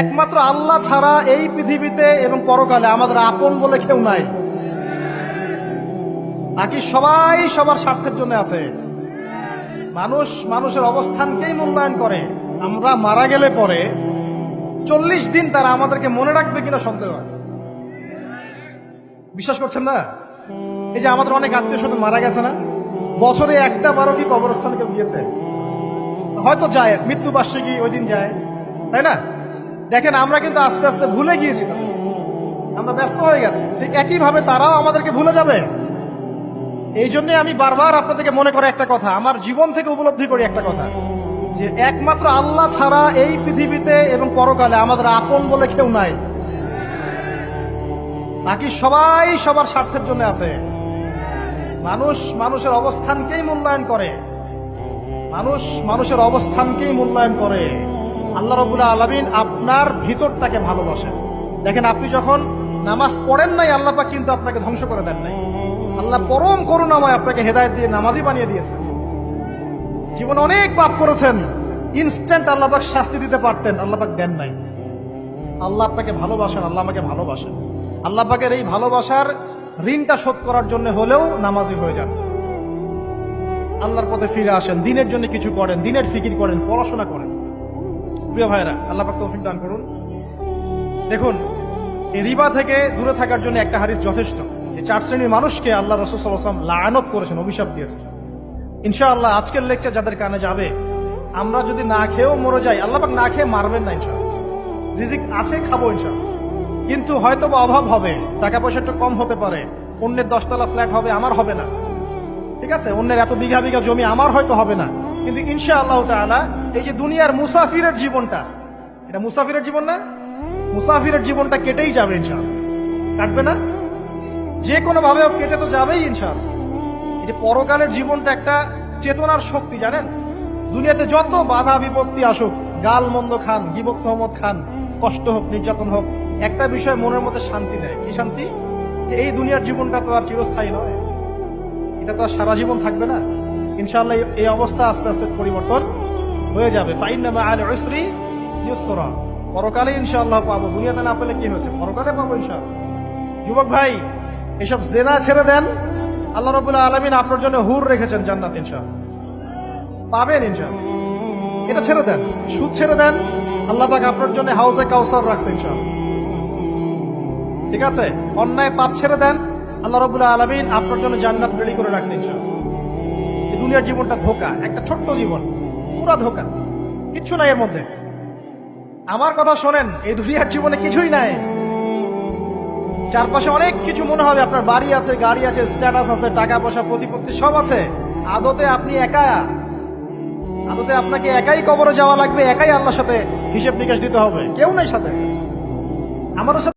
একমাত্র আল্লাহ ছাড়া এই পৃথিবীতে এবং পরকালে আমাদের আপন বলে কেউ নাই। বাকি সবাই সবার স্বার্থের জন্য আছে। মানুষ মানুষের অবস্থানকেই মূল্যায়ন করে। আমরা মারা গেলে পরে 40 দিন তারা আমাদেরকে মনে রাখবে কিনা সন্দেহ আছে। বিশ্বাস করছেন না? এই যে আমাদের অনেক আত্মীয় স্বজন মারা গেছে না, বছরে একটা বারো কি কবরস্থানে কেউ গিয়েছে? হয়তো যায়, মৃত্যুবার্ষিকী ওই দিন যায়, তাই না? দেখেন আমরা কিন্তু আস্তে আস্তে ভুলে গিয়েছি, আমরা ব্যস্ত হয়ে গেছি। ঠিক একইভাবে তারাও আমাদেরকে ভুলে যাবে। এই জন্য আমি বারবার আপনাদেরকে মনে করে একটা কথা, আমার জীবন থেকে উপলব্ধি করি একটা কথা, যে একমাত্র আল্লাহ ছাড়া এই পৃথিবীতে এবং পরকালে আমাদের আপন বলে কেউ নাই। বাকি সবাই সবার স্বার্থের জন্য আছে। মানুষ মানুষের অবস্থানকেই মূল্যায়ন করে। মানুষ মানুষের অবস্থানকেই মূল্যায়ন করে। আল্লাহ রাব্বুল আলামিন আপনার ভিতরটাকে ভালোবাসেন। দেখেন আপনি যখন নামাজ পড়েন নাই, আল্লাহ পাক কিন্তু আপনাকে ধ্বংস করে দেন নাই। আল্লাহ পরম করুণাময় আপনাকে হেদায়েত দিয়ে নামাজি বানিয়ে দিয়েছেন। জীবনে অনেক পাপ করেছেন, ইনস্ট্যান্ট আল্লাহ পাক শাস্তি দিতে পারতেন, আল্লাহ পাক দেন নাই। আল্লাহ আপনাকে ভালোবাসেন, আল্লাহ আমাকে ভালোবাসেন। আল্লাহ পাকের এই ভালোবাসার ঋণটা শোধ করার জন্য হলেও নামাজি হয়ে যান, আল্লাহর পথে ফিরে আসেন, দিনের জন্য কিছু করেন, দিনের ফিকির করেন, পড়াশোনা করেন। প্রিয় ভাইরা, আল্লাহ পাক তৌফিক দান করুন। দেখুন, এই রিবা থেকে দূরে থাকার জন্য একটা হাদিস যথেষ্ট, যে 4 শ্রেণীর মানুষকে আল্লাহ রাসূল সাল্লাল্লাহু আলাইহি ওয়াসাল্লাম লাআনত করেছেন, অভিশাপ দিয়েছেন। ইনশাআল্লাহ আজকের লেকচার যাদের কানে যাবে, আমরা যদি না খেয়েও মরে যাই, আল্লাহ পাক না খেয়ে মারবেন না ইনশাআল্লাহ। রিজিক আছে, খাবো ইনশাআল্লাহ। কিন্তু হয়তো বা অভাব হবে, টাকা পয়সা একটু কম হতে পারে, অন্যের 10 তলা ফ্ল্যাট হবে, আমার হবে না, ঠিক আছে? অন্যের এত বিঘা বিঘা জমি আমার হয়তো হবে না। কিন্তু ইনশাআল্লাহ তাআলা এই যে দুনিয়ার মুসাফিরের জীবনটা, এটা মুসাফিরের জীবন না? মুসাফিরের জীবনটা কেটেই যাবে ইনশাআল্লাহ। কাটবে না? যে কোনো ভাবে কেটে তো যাবেই ইনশাআল্লাহ। এই যে পরকালের জীবনটা একটা চেতনার শক্তি, জানেন? দুনিয়াতে যত বাধা বিপত্তি আসুক, গাল মন্দ খান, গীবত তহমত খান, কষ্ট হোক, নির্যাতন হোক, একটা বিষয় মনের মধ্যে শান্তি দেয়। কি শান্তি? যে এই দুনিয়ার জীবনটা তো আর চিরস্থায়ী নয়, এটা তো আর সারা জীবন থাকবে না। ইনশাআল্লাহ এই অবস্থা আস্তে আস্তে পরিবর্তন হয়ে যাবে। ফাইন্না মাআল উসরি ইউসরা, পরকালে ইনশাআল্লাহ পাবো। দুনিয়াতে না পেলে কি হয়েছে, পরকালে পাবো ইনশাআল্লাহ। যুবক ভাই, এসব জেনা ছেড়ে দেন, আল্লাহ রাব্বুল আলামিন আপনার জন্য হুর রেখেছেন জান্নাত, ইনশাআল্লাহ পাবেন ইনশাআল্লাহ। এটা ছেড়ে দেন, সুদ ছেড়ে দেন, আল্লাহ পাক আপনার জন্য হাউজে কাউসার রাখছে ইনশাআল্লাহ, ঠিক আছে? অন্যায় পাপ ছেড়ে দেন, আল্লাহ রাব্বুল আলামিন আপনার জন্য জান্নাত রেডি করে রাখছে ইনশাআল্লাহ। এই দুনিয়ার জীবনটা ধোঁকা, একটা ছোট্ট জীবন, পুরা ধোঁকা, কিচ্ছু নাই এর মধ্যে। আমার কথা শোনেন, এই দুনিয়ার জীবনে কিছুই নাই। চারপাশে অনেক কিছু মনে হবে, আপনার বাড়ি আছে, গাড়ি আছে, স্ট্যাটাস আছে, টাকা পয়সা, প্রতিপত্তি সব আছে। আদতে আপনি একা, আদতে আপনাকে একাই কবরে যাওয়া লাগবে, একাই আল্লাহর সাথে হিসেব নিকাশ দিতে হবে, কেউ নাই সাথে। আমাদের সাথে